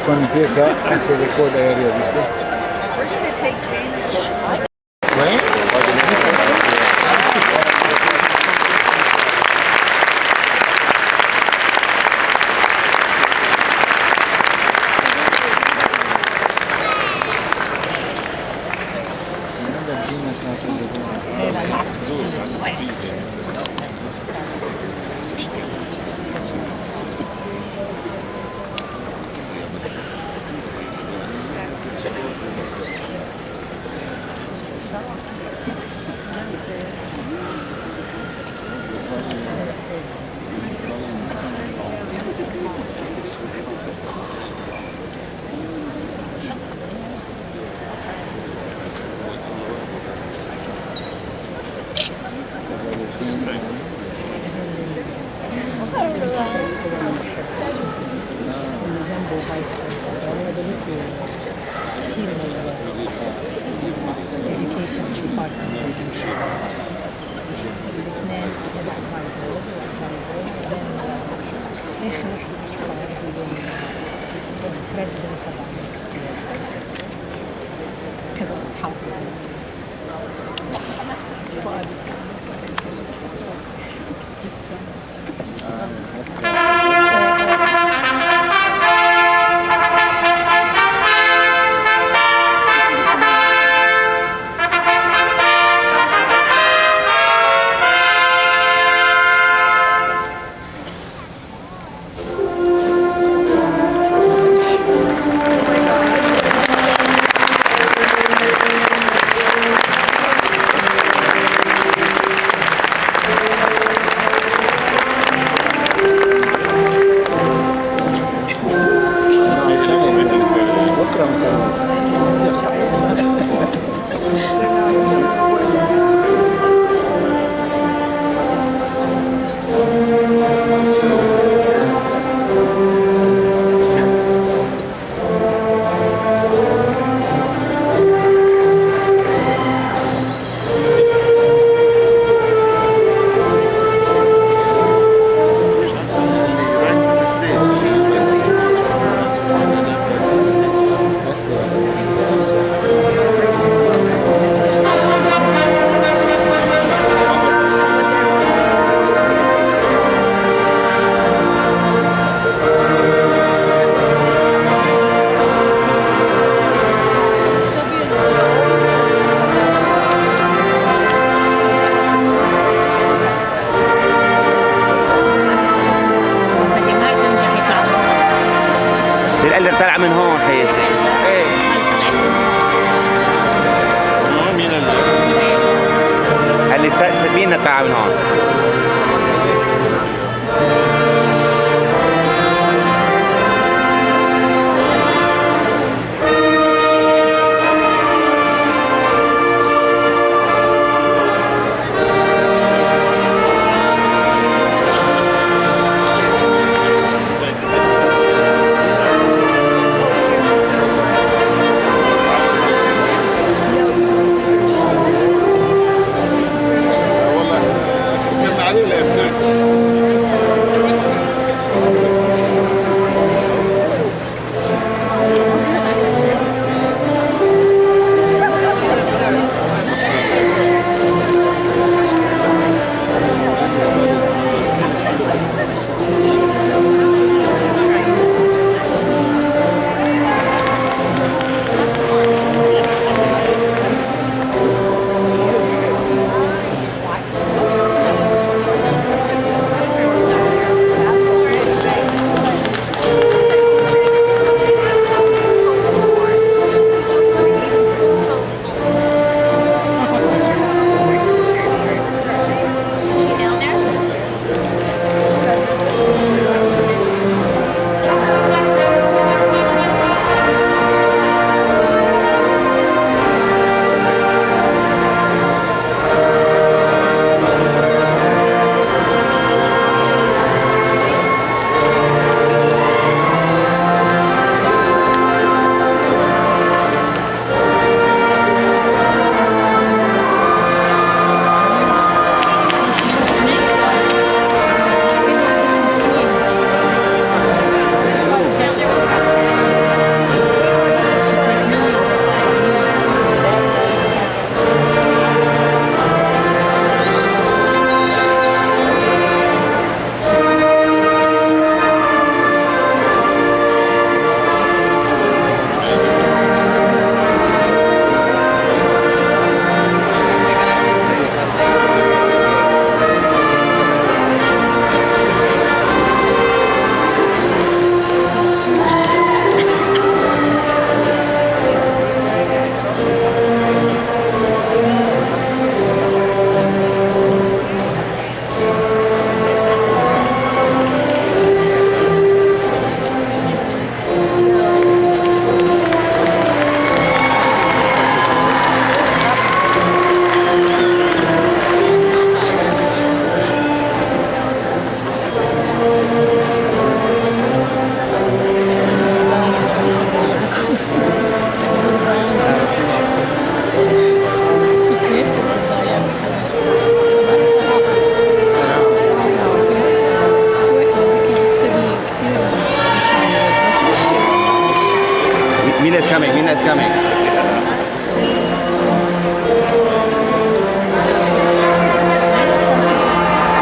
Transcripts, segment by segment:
cuando empieza hace de cola ahí arriba, ¿viste? Bueno, اللي طالع من هون حياتي. ايه مين اللي مين طالع من هون؟ عليه Mina's coming. Mina's coming.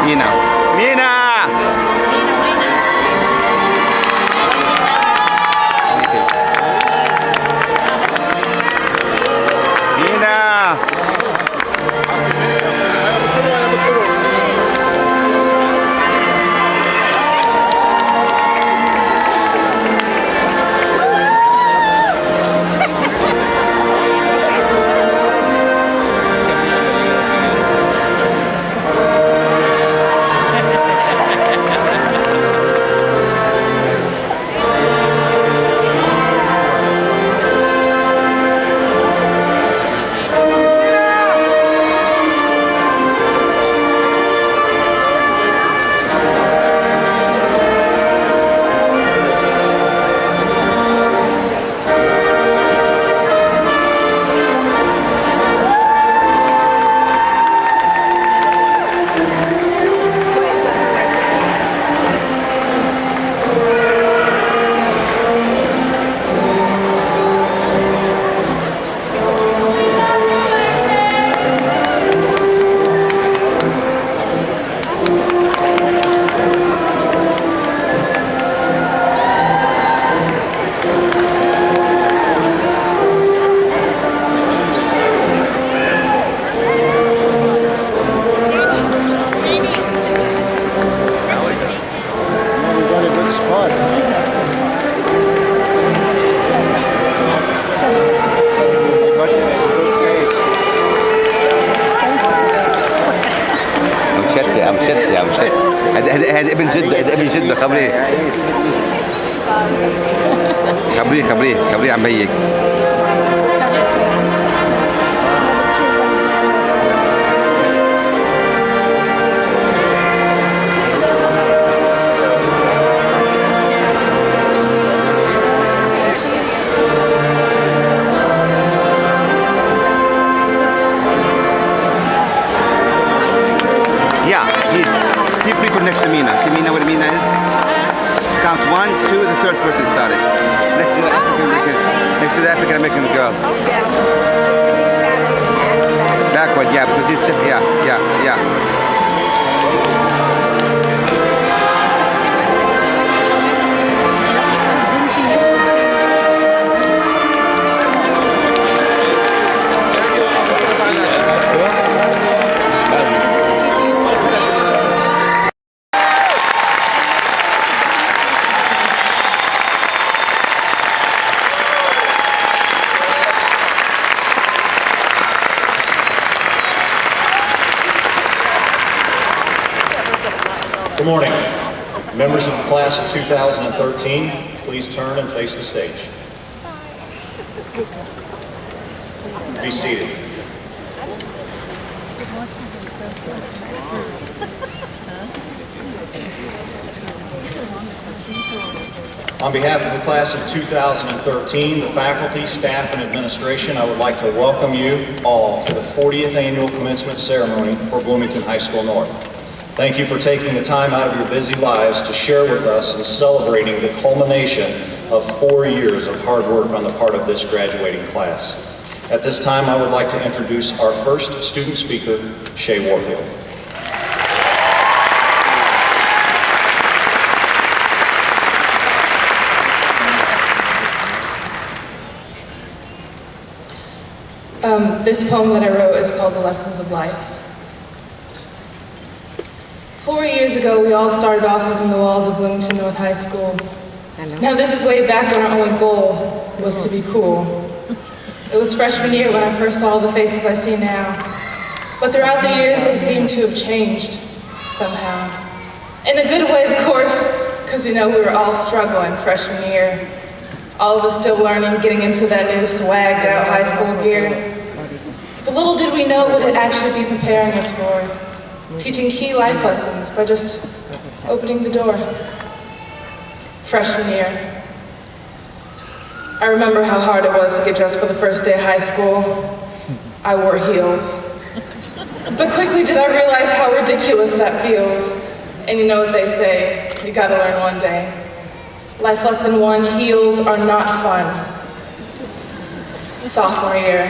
Mina. Mina! هذا ابن جدة، هذا ابن جدة. خبريه عم بيك. Keep people next to Mina. See Mina where Mina is? Count 1, 2, the third person started. Next to the African American girl. Backward, yeah, because he's still, yeah. Good morning. Members of the class of 2013, please turn and face the stage. Be seated. On behalf of the class of 2013, the faculty, staff, and administration, I would like to welcome you all to the 40th annual commencement ceremony for Bloomington High School North. Thank you for taking the time out of your busy lives to share with us in celebrating the culmination of 4 years of hard work on the part of this graduating class. At this time, I would like to introduce our first student speaker, Shay Warfield. This poem that I wrote is called The Lessons of Life. 4 years ago, we all started off within the walls of Bloomington North High School. Now this is way back when our only goal was to be cool. It was freshman year when I first saw the faces I see now. But throughout the years, they seem to have changed somehow. In a good way, of course, because we were all struggling freshman year. All of us still learning, getting into that new swagged out high school gear. But little did we know what it'd actually be preparing us for. Teaching key life lessons by just opening the door. Freshman year. I remember how hard it was to get dressed for the first day of high school. I wore heels. But quickly did I realize how ridiculous that feels. And you know what they say, you gotta learn one day. Life lesson 1, heels are not fun. Sophomore year.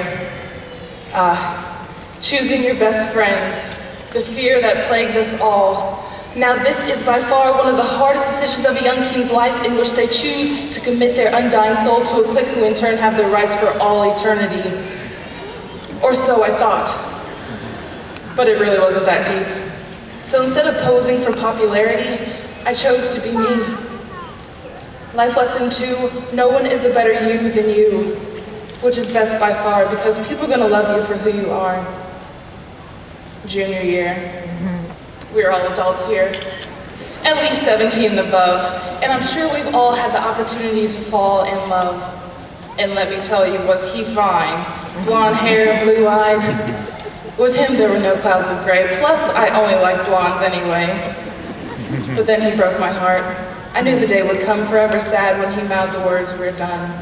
Choosing your best friends, the fear that plagued us all. Now this is by far one of the hardest decisions of a young teen's life, in which they choose to commit their undying soul to a clique who in turn have their rights for all eternity. Or so I thought. But it really wasn't that deep. So instead of posing for popularity, I chose to be me. Life lesson 2, no one is a better you than you, which is best by far, because people are gonna love you for who you are. Junior year. We're all adults here, at least 17 and above, and I'm sure we've all had the opportunity to fall in love. And let me tell you, was he fine? Blonde hair and blue-eyed. With him, there were no clouds of gray, plus I only liked blondes anyway. But then he broke my heart. I knew the day would come, forever sad, when he mouthed the words, "We're done."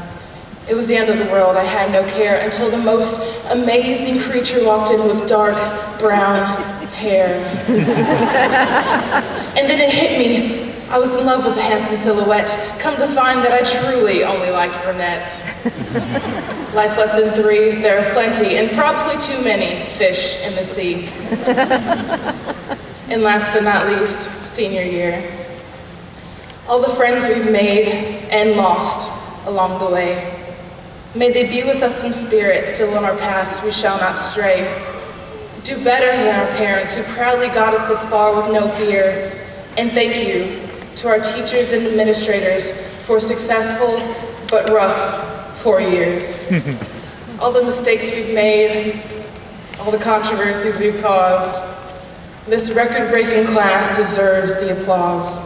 It was the end of the world. I had no care until the most amazing creature walked in with dark brown hair. And then it hit me. I was in love with the handsome silhouette. Come to find that I truly only liked brunettes. Life lesson 3, there are plenty, and probably too many, fish in the sea. And last but not least, senior year. All the friends we've made and lost along the way. May they be with us in spirit, still on our paths we shall not stray. Do better than our parents who proudly got us this far with no fear. And thank you to our teachers and administrators for successful but rough 4 years. All the mistakes we've made, all the controversies we've caused, this record-breaking class deserves the applause.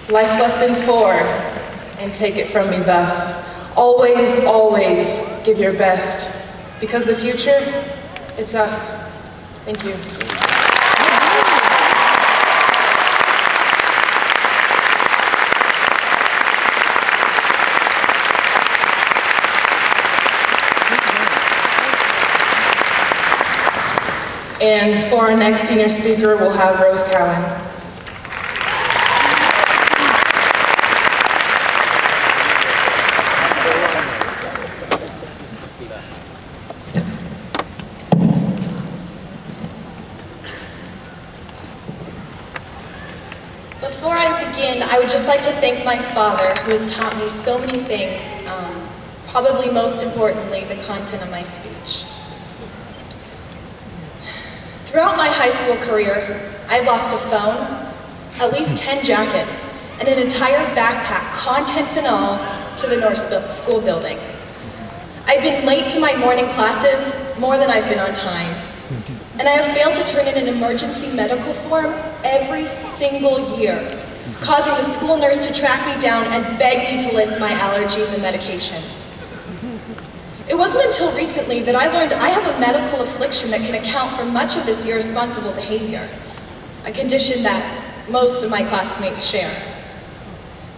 Life lesson 4, and take it from me thus. Always, always give your best, because the future, it's us. Thank you. And for our next senior speaker, we'll have Rose Cowan. Before I begin, I would just like to thank my father, who has taught me so many things, probably most importantly, the content of my speech. Throughout my high school career, I've lost a phone, at least 10 jackets, and an entire backpack, contents and all, to the North School building. I've been late to my morning classes more than I've been on time. And I have failed to turn in an emergency medical form every single year, causing the school nurse to track me down and beg me to list my allergies and medications. It wasn't until recently that I learned I have a medical affliction that can account for much of this irresponsible behavior, a condition that most of my classmates share.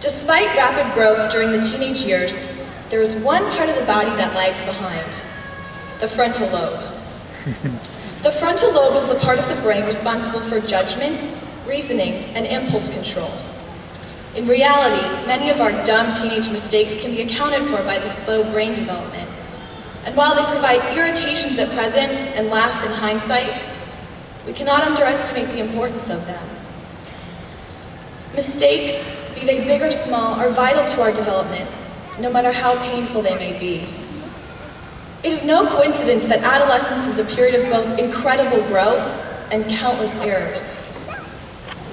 Despite rapid growth during the teenage years, there is one part of the body that lags behind: the frontal lobe. The frontal lobe is the part of the brain responsible for judgment, reasoning, and impulse control. In reality, many of our dumb teenage mistakes can be accounted for by this slow brain development. And while they provide irritations at present and laughs in hindsight, we cannot underestimate the importance of them. Mistakes, be they big or small, are vital to our development, no matter how painful they may be. It is no coincidence that adolescence is a period of both incredible growth and countless errors.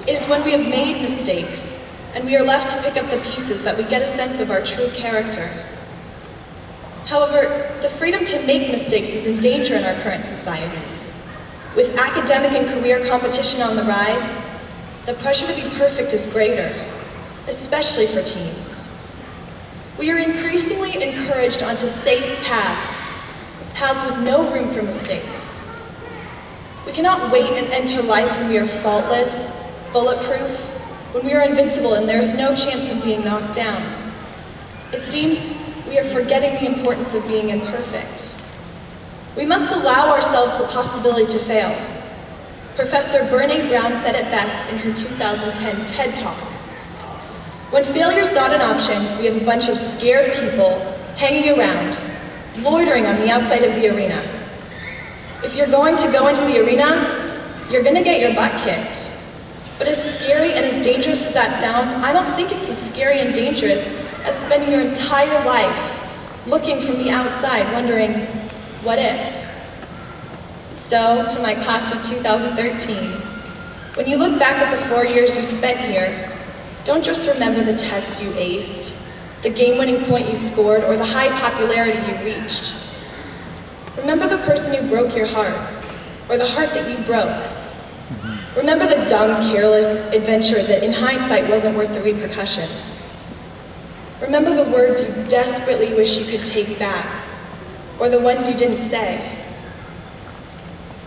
It is when we have made mistakes and we are left to pick up the pieces that we get a sense of our true character. However, the freedom to make mistakes is in danger in our current society. With academic and career competition on the rise, the pressure to be perfect is greater, especially for teens. We are increasingly encouraged onto safe paths with no room for mistakes. We cannot wait and enter life when we are faultless, bulletproof, when we are invincible and there's no chance of being knocked down. It seems we are forgetting the importance of being imperfect. We must allow ourselves the possibility to fail. Professor Brené Brown said it best in her 2010 TED Talk. When failure is not an option, we have a bunch of scared people hanging around, loitering on the outside of the arena. If you're going to go into the arena, you're gonna get your butt kicked. But as scary and as dangerous as that sounds, I don't think it's as scary and dangerous as spending your entire life looking from the outside, wondering, what if? So, to my class of 2013, when you look back at the 4 years you spent here, don't just remember the tests you aced, the game-winning point you scored, or the high popularity you reached. Remember the person who broke your heart, or the heart that you broke. Remember the dumb, careless adventure that in hindsight wasn't worth the repercussions. Remember the words you desperately wish you could take back, or the ones you didn't say.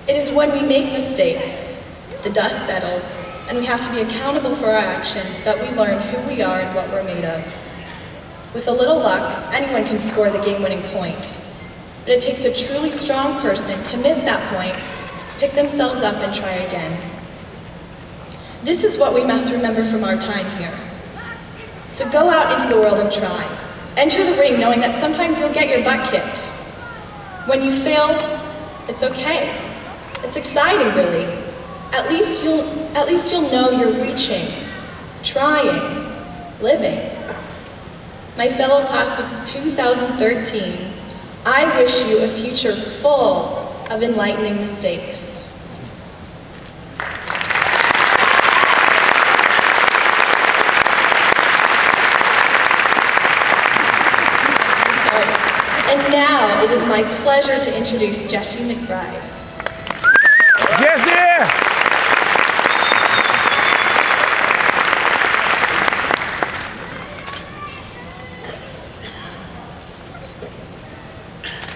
It is when we make mistakes, the dust settles, and we have to be accountable for our actions that we learn who we are and what we're made of. With a little luck, anyone can score the game-winning point. But it takes a truly strong person to miss that point, pick themselves up, and try again. This is what we must remember from our time here. So go out into the world and try. Enter the ring knowing that sometimes you'll get your butt kicked. When you fail, it's okay. It's exciting, really. At least you'll know you're reaching, trying, living. My fellow class of 2013, I wish you a future full of enlightening mistakes. And now it is my pleasure to introduce Jessie McBride. Jessie!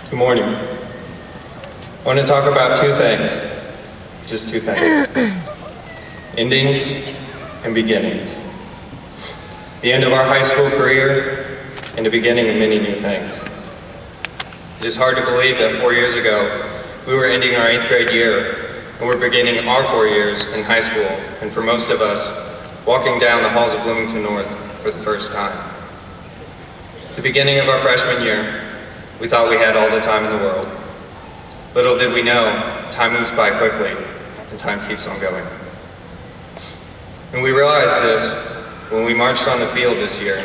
Good morning. I want to talk about two things, just two things. Endings and beginnings. The end of our high school career and the beginning of many new things. It is hard to believe that 4 years ago, we were ending our 8th grade year and we're beginning our 4 years in high school, and for most of us, walking down the halls of Bloomington North for the first time. The beginning of our freshman year, we thought we had all the time in the world. Little did we know, time moves by quickly, and time keeps on going. And we realized this when we marched on the field this year,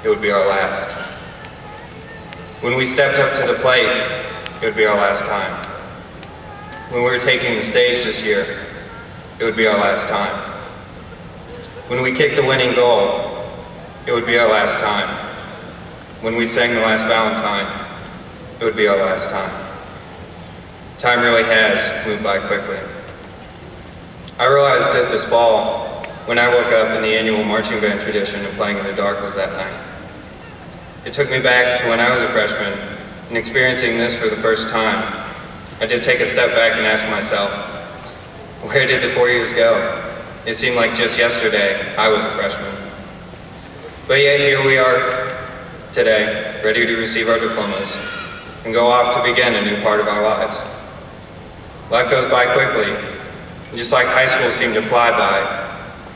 it would be our last. When we stepped up to the plate, it would be our last time. When we were taking the stage this year, it would be our last time. When we kicked the winning goal, it would be our last time. When we sang the last Valentine, it would be our last time. Time really has moved by quickly. I realized it this fall when I woke up and the annual marching band tradition of playing in the dark was that night. It took me back to when I was a freshman and experiencing this for the first time. I just take a step back and ask myself, where did the 4 years go? It seemed like just yesterday I was a freshman. But yet here we are today, ready to receive our diplomas and go off to begin a new part of our lives. Life goes by quickly, and just like high school seemed to fly by,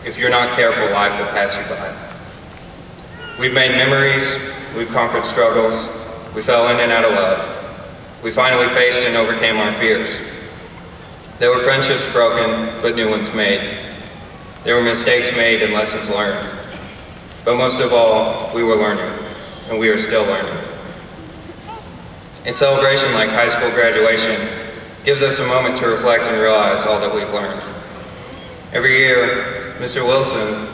if you're not careful, life will pass you by. We've made memories, we've conquered struggles, we fell in and out of love. We finally faced and overcame our fears. There were friendships broken, but new ones made. There were mistakes made and lessons learned. But most of all, we were learning, and we are still learning. A celebration like high school graduation gives us a moment to reflect and realize all that we've learned. Every year, Mr. Wilson,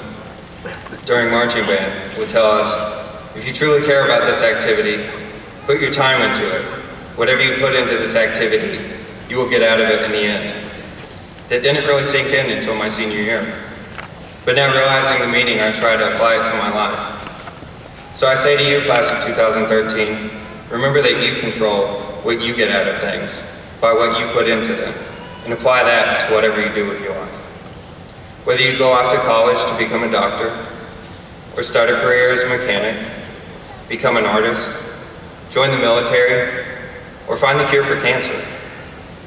during marching band, would tell us, if you truly care about this activity, put your time into it. Whatever you put into this activity, you will get out of it in the end. That didn't really sink in until my senior year. But now realizing the meaning, I try to apply it to my life. So I say to you, class of 2013, remember that you control what you get out of things by what you put into them, and apply that to whatever you do with your life. Whether you go off to college to become a doctor, or start a career as a mechanic, become an artist, join the military, or find the cure for cancer.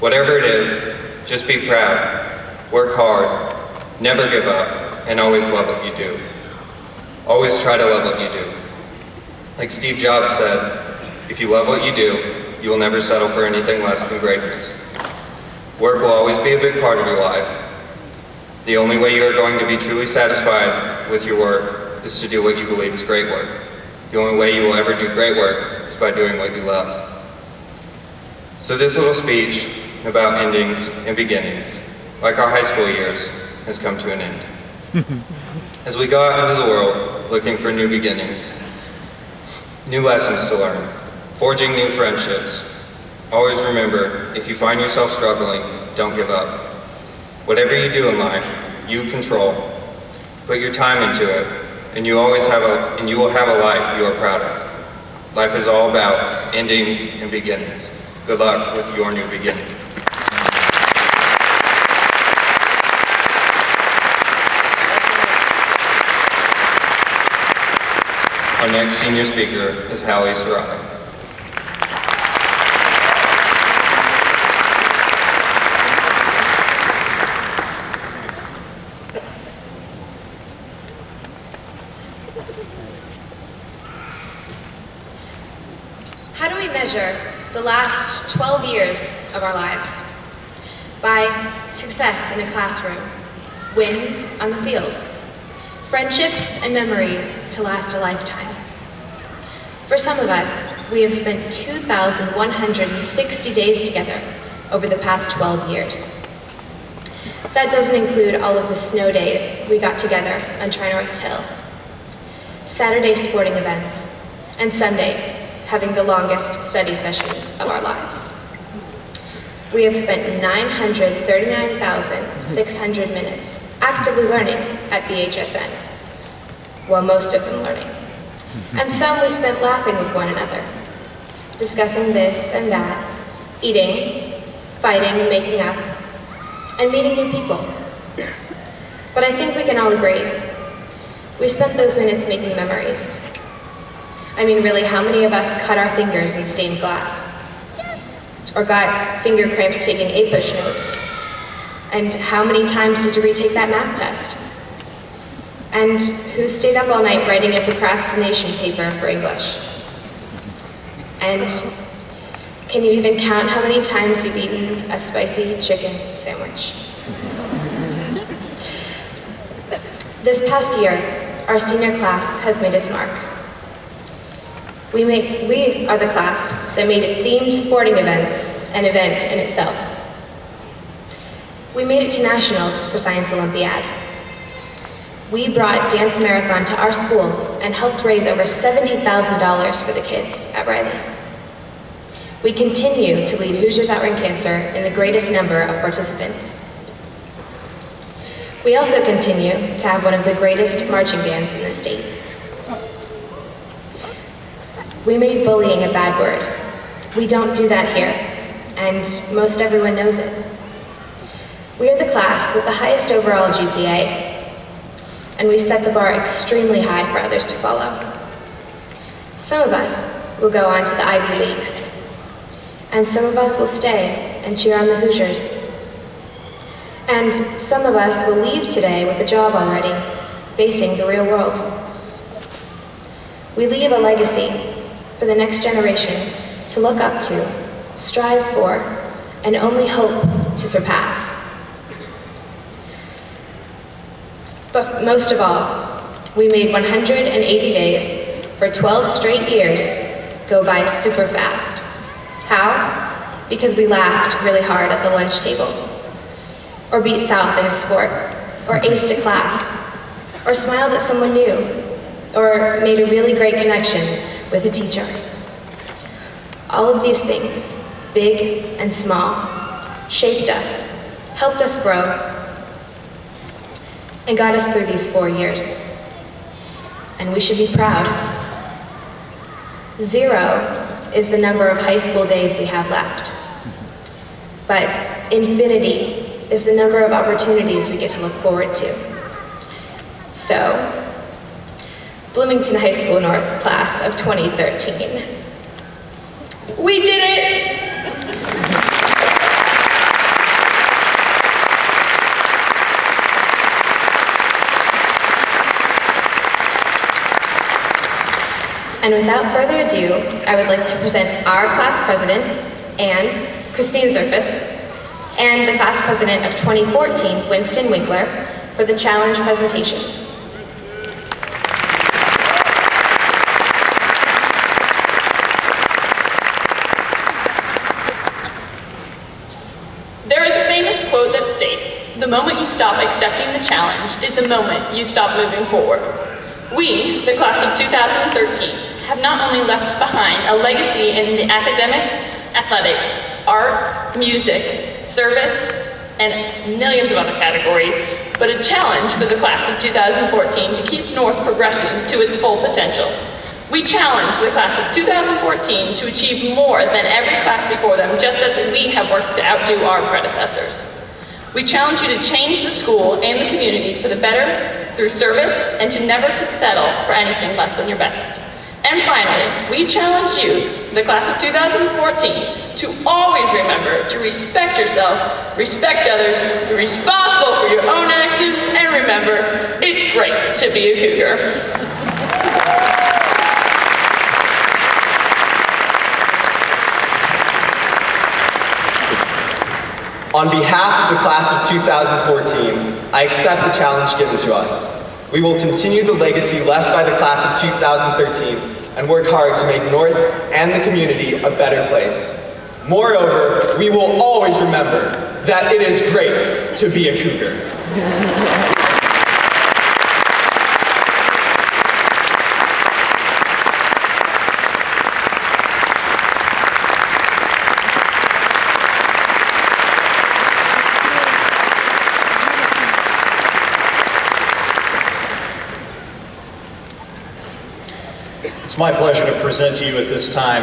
Whatever it is, just be proud, work hard, never give up, and always love what you do. Always try to love what you do. Like Steve Jobs said, if you love what you do, you will never settle for anything less than greatness. Work will always be a big part of your life. The only way you are going to be truly satisfied with your work is to do what you believe is great work. The only way you will ever do great work is by doing what you love. So this little speech about endings and beginnings, like our high school years, has come to an end. As we go out into the world looking for new beginnings, new lessons to learn, forging new friendships, always remember, if you find yourself struggling, don't give up. Whatever you do in life, you control. Put your time into it, and you will have a life you are proud of. Life is all about endings and beginnings. Good luck with your new beginning. Our next senior speaker is Hallie Sarai. How do we measure the last 12 years of our lives? By success in a classroom, wins on the field, friendships and memories to last a lifetime. For some of us, we have spent 2,160 days together over the past 12 years. That doesn't include all of the snow days we got together on Tri-North's Hill, Saturday sporting events, and Sundays having the longest study sessions of our lives. We have spent 939,600 minutes actively learning at BHSN, well, most of them learning. And some we spent laughing with one another, discussing this and that, eating, fighting and making up, and meeting new people. But I think we can all agree, we spent those minutes making memories. I mean, really, how many of us cut our fingers in stained glass? Or got finger cramps taking APUSH notes? And how many times did you retake that math test? And who stayed up all night writing a procrastination paper for English? And can you even count how many times you've eaten a spicy chicken sandwich? This past year, our senior class has made its mark. We are the class that made themed sporting events an event in itself. We made it to nationals for Science Olympiad. We brought Dance Marathon to our school and helped raise over $70,000 for the kids at Riley. We continue to lead Hoosiers Outrun Cancer in the greatest number of participants. We also continue to have one of the greatest marching bands in the state. We made bullying a bad word. We don't do that here, and most everyone knows it. We are the class with the highest overall GPA, and we set the bar extremely high for others to follow. Some of us will go on to the Ivy Leagues, and some of us will stay and cheer on the Hoosiers. And some of us will leave today with a job already, facing the real world. We leave a legacy for the next generation to look up to, strive for, and only hope to surpass. But most of all, we made 180 days for 12 straight years go by super fast. How? Because we laughed really hard at the lunch table, or beat South in a sport, or aced a class, or smiled at someone new, or made a really great connection with a teacher. All of these things, big and small, shaped us, helped us grow, and got us through these 4 years. And we should be proud. 0 is the number of high school days we have left. But infinity is the number of opportunities we get to look forward to. So, Bloomington High School North class of 2013. We did it! And without further ado, I would like to present our class president, and Christine Zerfus, and the class president of 2014, Winston Winkler, for the challenge presentation. There is a famous quote that states, "The moment you stop accepting the challenge is the moment you stop moving forward." We, the class of 2013, have not only left behind a legacy in the academics, athletics, art, music, service, and millions of other categories, but a challenge for the class of 2014 to keep North progressing to its full potential. We challenge the class of 2014 to achieve more than every class before them, just as we have worked to outdo our predecessors. We challenge you to change the school and the community for the better through service, and to never to settle for anything less than your best. And finally, we challenge you, the class of 2014, to always remember to respect yourself, respect others, be responsible for your own actions, and remember, it's great to be a Cougar. On behalf of the class of 2014, I accept the challenge given to us. We will continue the legacy left by the class of 2013 and work hard to make North and the community a better place. Moreover, we will always remember that it is great to be a Cougar. It's my pleasure to present to you at this time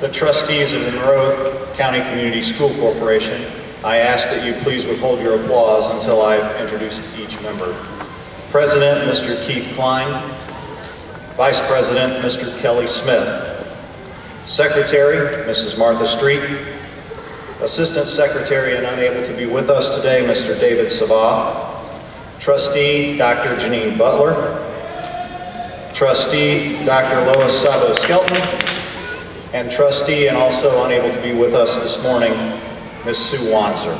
the trustees of the Monroe County Community School Corporation. I ask that you please withhold your applause until I've introduced each member. President, Mr. Keith Klein. Vice President, Mr. Kelly Smith. Secretary, Mrs. Martha Street. Assistant Secretary and unable to be with us today, Mr. David Sabah. Trustee, Dr. Janine Butler. Trustee, Dr. Lois Sabo-Skelton, and trustee and also unable to be with us this morning, Ms. Sue Wanzer.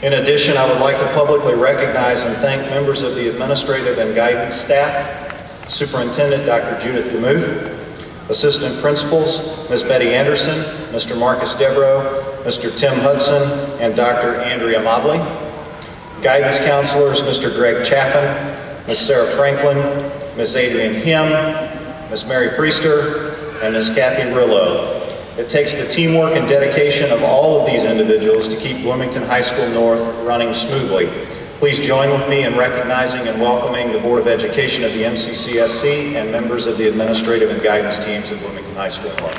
In addition, I would like to publicly recognize and thank members of the administrative and guidance staff, Superintendent Dr. Judith DeMuth, Assistant Principals, Ms. Betty Anderson, Mr. Marcus Debro, Mr. Tim Hudson, and Dr. Andrea Mobley. Guidance counselors, Mr. Greg Chaffin, Ms. Sarah Franklin, Ms. Adrienne Him, Ms. Mary Priester, and Ms. Kathy Rillo. It takes the teamwork and dedication of all of these individuals to keep Bloomington High School North running smoothly. Please join with me in recognizing and welcoming the Board of Education of the MCCSC and members of the administrative and guidance teams at Bloomington High School North.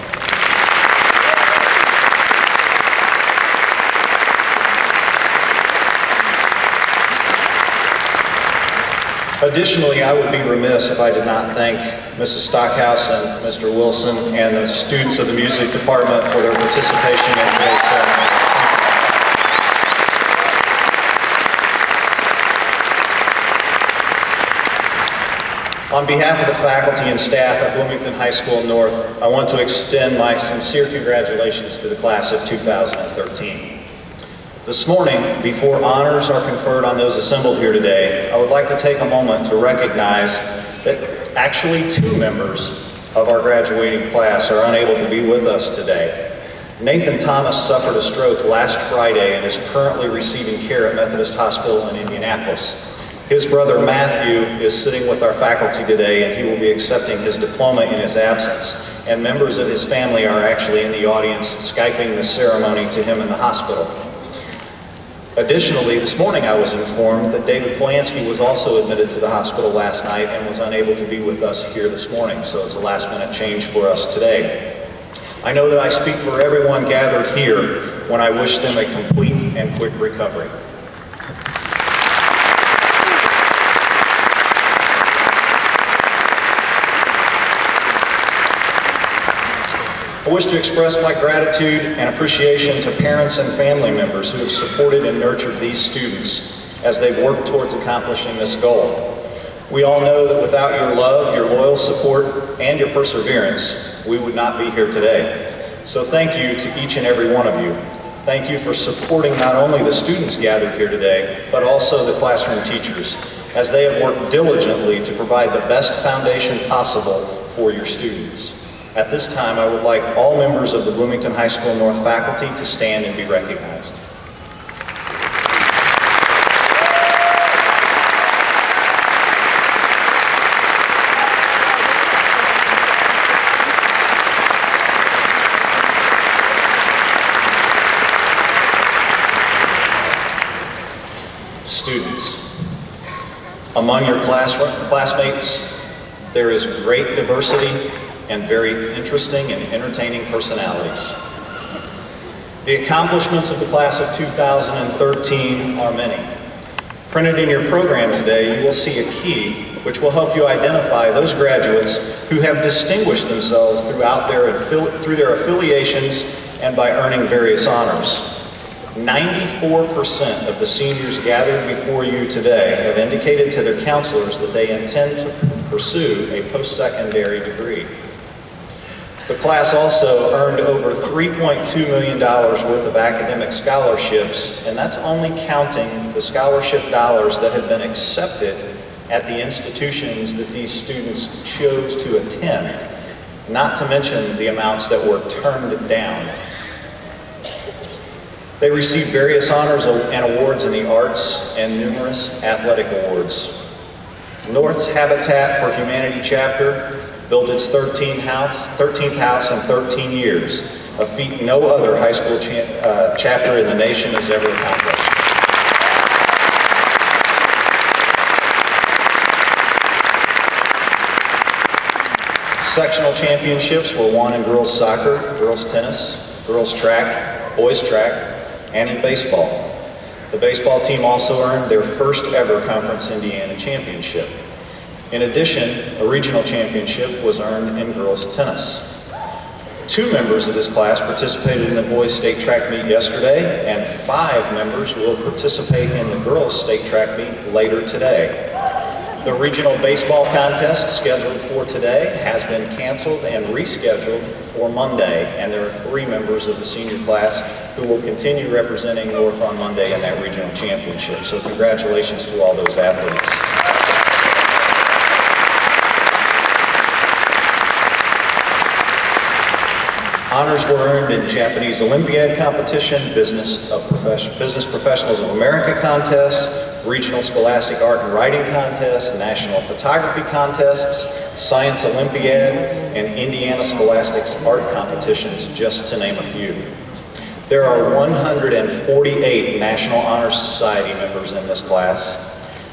Additionally, I would be remiss if I did not thank Mrs. Stockhouse and Mr. Wilson and the students of the music department for their participation in today's ceremony. On behalf of the faculty and staff at Bloomington High School North, I want to extend my sincere congratulations to the class of 2013. This morning, before honors are conferred on those assembled here today, I would like to take a moment to recognize that actually 2 members of our graduating class are unable to be with us today. Nathan Thomas suffered a stroke last Friday and is currently receiving care at Methodist Hospital in Indianapolis. His brother Matthew is sitting with our faculty today, and he will be accepting his diploma in his absence. And members of his family are actually in the audience Skyping the ceremony to him in the hospital. Additionally, this morning I was informed that David Polanski was also admitted to the hospital last night and was unable to be with us here this morning, so it's a last-minute change for us today. I know that I speak for everyone gathered here when I wish them a complete and quick recovery. I wish to express my gratitude and appreciation to parents and family members who have supported and nurtured these students as they've worked towards accomplishing this goal. We all know that without your love, your loyal support, and your perseverance, we would not be here today. So thank you to each and every one of you. Thank you for supporting not only the students gathered here today, but also the classroom teachers, as they have worked diligently to provide the best foundation possible for your students. At this time, I would like all members of the Bloomington High School North faculty to stand and be recognized. Students, among your classmates, there is great diversity and very interesting and entertaining personalities. The accomplishments of the class of 2013 are many. Printed in your program today, you will see a key which will help you identify those graduates who have distinguished themselves through their affiliations and by earning various honors. 94% of the seniors gathered before you today have indicated to their counselors that they intend to pursue a post-secondary degree. The class also earned over $3.2 million worth of academic scholarships, and that's only counting the scholarship dollars that have been accepted at the institutions that these students chose to attend, not to mention the amounts that were turned down. They received various honors and awards in the arts and numerous athletic awards. North's Habitat for Humanity chapter built its 13th house in 13 years, a feat no other high school chapter in the nation has ever accomplished. Sectional championships were won in girls soccer, girls tennis, girls track, boys track, and in baseball. The baseball team also earned their first ever Conference Indiana championship. In addition, a regional championship was earned in girls tennis. 2 members of this class participated in the boys state track meet yesterday, and 5 members will participate in the girls state track meet later today. The regional baseball contest scheduled for today has been canceled and rescheduled for Monday, and there are 3 members of the senior class who will continue representing North on Monday in that regional championship. So congratulations to all those athletes. Honors were earned in Japanese Olympiad competition, Business Professionals of America contest, Regional Scholastic Art and Writing contest, National Photography contests, Science Olympiad, and Indiana Scholastics art competitions, just to name a few. There are 148 National Honor Society members in this class,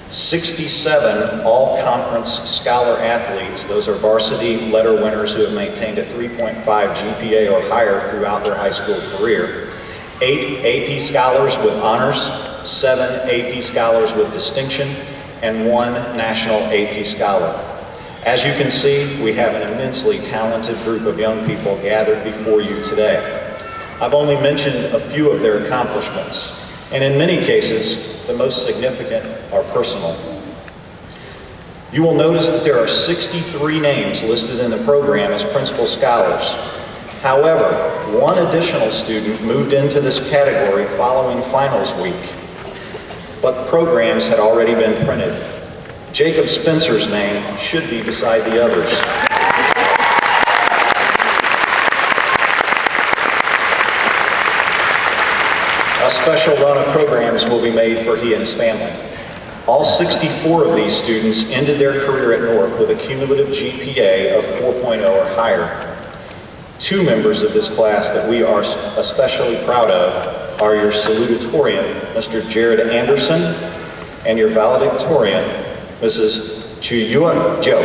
67 all-conference scholar athletes. Those are varsity letter winners who have maintained a 3.5 GPA or higher throughout their high school career, 8 AP scholars with honors, 7 AP scholars with distinction, and 1 national AP scholar. As you can see, we have an immensely talented group of young people gathered before you today. I've only mentioned a few of their accomplishments, and in many cases, the most significant are personal. You will notice that there are 63 names listed in the program as principal scholars. However, 1 additional student moved into this category following finals week, but programs had already been printed. Jacob Spencer's name should be beside the others. A special run of programs will be made for he and his family. All 64 of these students ended their career at North with a cumulative GPA of 4.0 or higher. 2 members of this class that we are especially proud of are your salutatorian, Mr. Jared Anderson, and your valedictorian, Mrs. Chuyua Jo.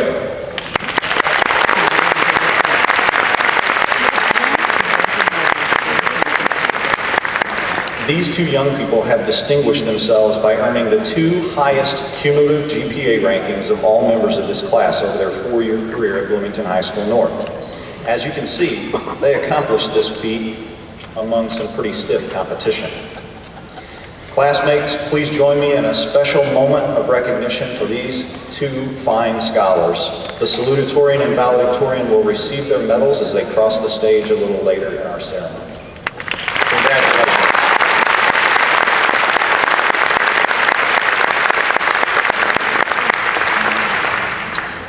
These 2 young people have distinguished themselves by earning the 2 highest cumulative GPA rankings of all members of this class over their 4-year career at Bloomington High School North. As you can see, they accomplished this feat among some pretty stiff competition. Classmates, please join me in a special moment of recognition for these two fine scholars. The salutatorian and valedictorian will receive their medals as they cross the stage a little later in our ceremony. Congratulations.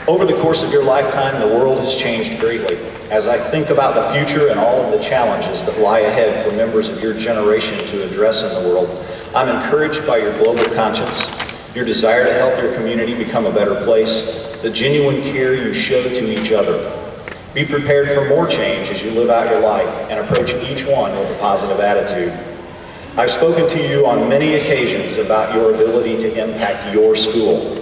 Over the course of your lifetime, the world has changed greatly. As I think about the future and all of the challenges that lie ahead for members of your generation to address in the world, I'm encouraged by your global conscience, your desire to help your community become a better place, the genuine care you show to each other. Be prepared for more change as you live out your life and approach each one with a positive attitude. I've spoken to you on many occasions about your ability to impact your school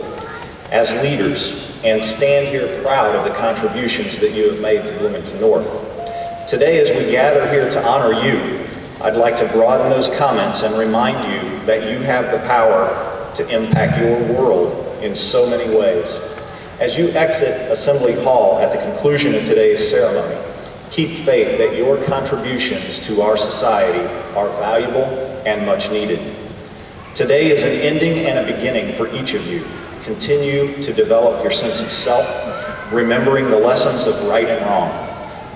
as leaders, and stand here proud of the contributions that you have made to Bloomington North. Today, as we gather here to honor you, I'd like to broaden those comments and remind you that you have the power to impact your world in so many ways. As you exit Assembly Hall at the conclusion of today's ceremony, keep faith that your contributions to our society are valuable and much needed. Today is an ending and a beginning for each of you. Continue to develop your sense of self, remembering the lessons of right and wrong.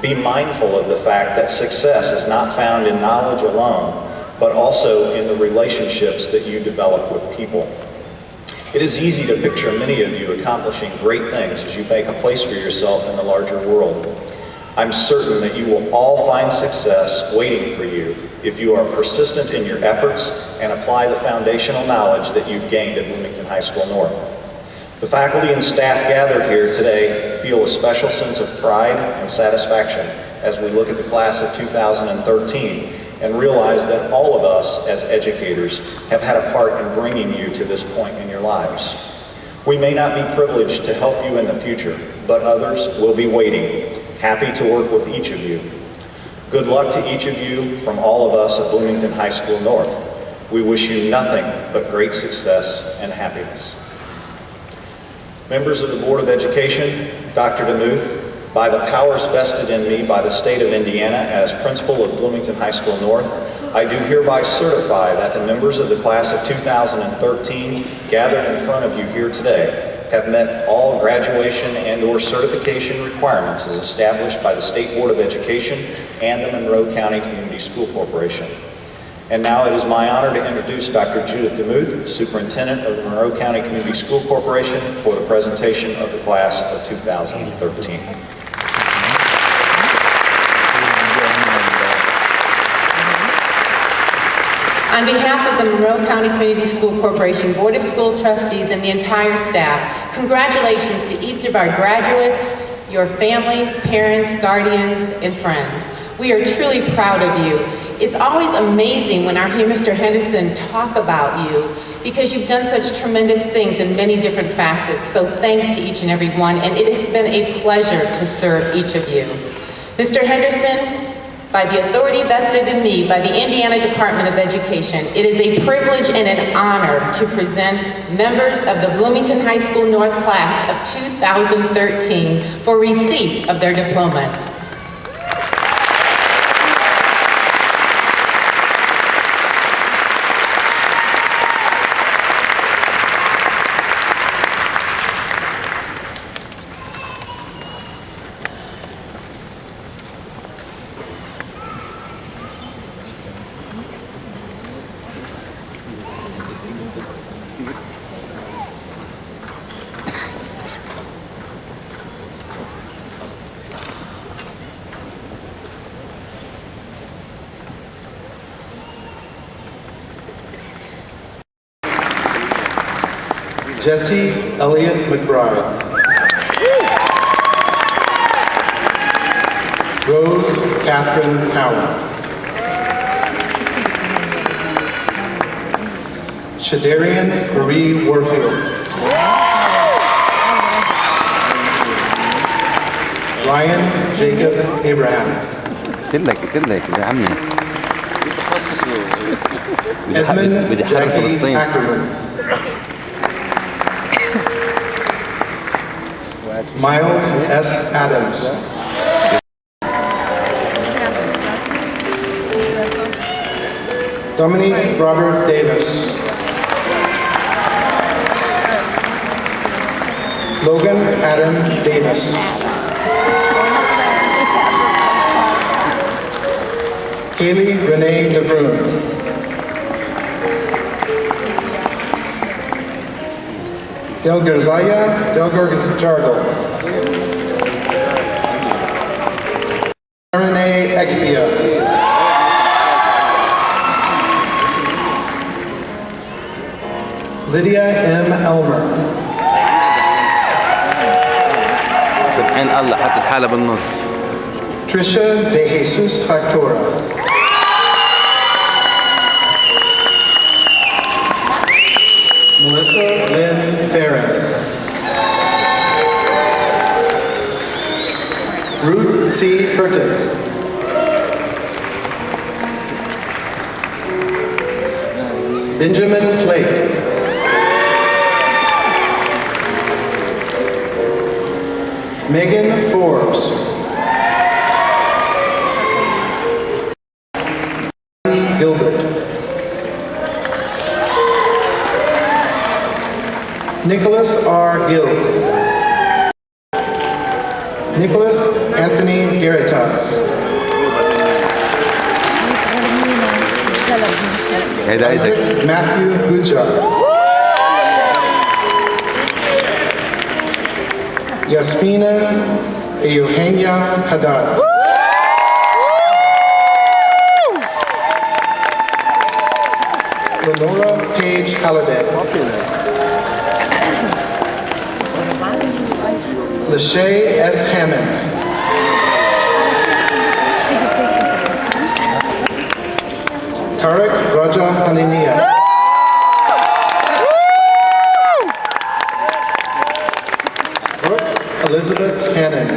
Be mindful of the fact that success is not found in knowledge alone, but also in the relationships that you develop with people. It is easy to picture many of you accomplishing great things as you make a place for yourself in the larger world. I'm certain that you will all find success waiting for you if you are persistent in your efforts and apply the foundational knowledge that you've gained at Bloomington High School North. The faculty and staff gathered here today feel a special sense of pride and satisfaction as we look at the class of 2013 and realize that all of us as educators have had a part in bringing you to this point in your lives. We may not be privileged to help you in the future, but others will be waiting, happy to work with each of you. Good luck to each of you from all of us at Bloomington High School North. We wish you nothing but great success and happiness. Members of the Board of Education, Dr. DeMuth, by the powers vested in me by the state of Indiana as principal of Bloomington High School North, I do hereby certify that the members of the class of 2013 gathered in front of you here today have met all graduation and/or certification requirements as established by the State Board of Education and the Monroe County Community School Corporation. And now it is my honor to introduce Dr. Judith DeMuth, Superintendent of the Monroe County Community School Corporation, for the presentation of the class of 2013. On behalf of the Monroe County Community School Corporation Board of School Trustees and the entire staff, congratulations to each of our graduates, your families, parents, guardians, and friends. We are truly proud of you. It's always amazing when our Mr. Henderson talk about you because you've done such tremendous things in many different facets. So thanks to each and every one, and it has been a pleasure to serve each of you. Mr. Henderson, by the authority vested in me by the Indiana Department of Education, it is a privilege and an honor to present members of the Bloomington High School North class of 2013 for receipt of their diplomas. Jesse Elliott McBride. Rose Catherine Cowan. Shadarian Marie Warfield. Ryan Jacob Abraham. Edmund Jackie Ackerman. Miles S. Adams. Dominique Robert Davis. Logan Adam Davis. Kaylee Renee DeBrun. Delgarzaya Delgarjargo. Renee Ekpia. Lydia M. Elmer. سبحان الله حتى الحالة بالنص. Trisha De Jesus Factora. Melissa Lynn Farron. Ruth C. Furtick. Benjamin Flake. Megan Forbes. Gilbert. Nicholas R. Gill. Nicholas Anthony Garitas. Isaac Matthew Gujar. Yasmina Eugenia Haddad. Lenora Page Halliday. Lachey S. Hammond. Tarek Raja Hanania. Brooke Elizabeth Hannon.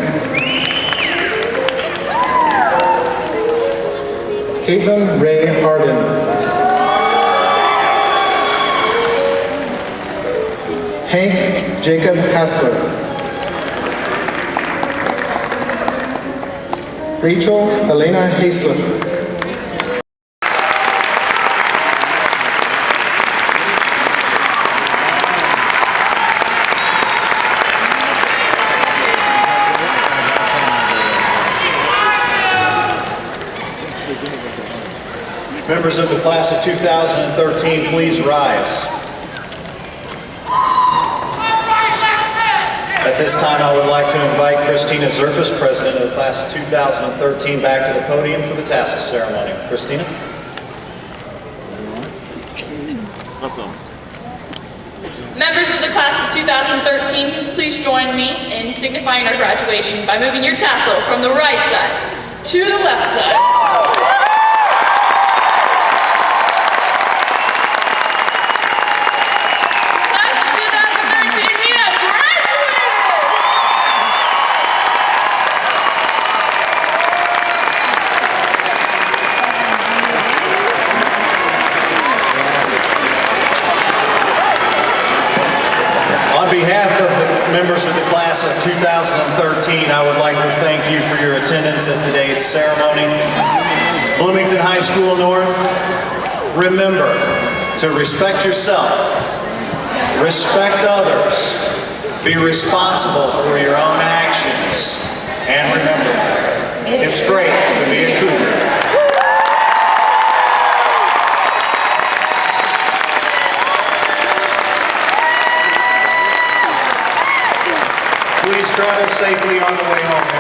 Caitlin Ray Harden. Hank Jacob Hassler. Rachel Elena Hayslip. Members of the class of 2013, please rise. At this time, I would like to invite Christina Zerfus, President of the class of 2013, back to the podium for the tassel ceremony. Christina? Members of the class of 2013, please join me in signifying our graduation by moving your tassel from the right side to the left side. On behalf of the members of the class of 2013, I would like to thank you for your attendance at today's ceremony. Bloomington High School North, remember to respect yourself, respect others, be responsible for your own actions, and remember, it's great to be a Cougar. Please travel safely on the way home.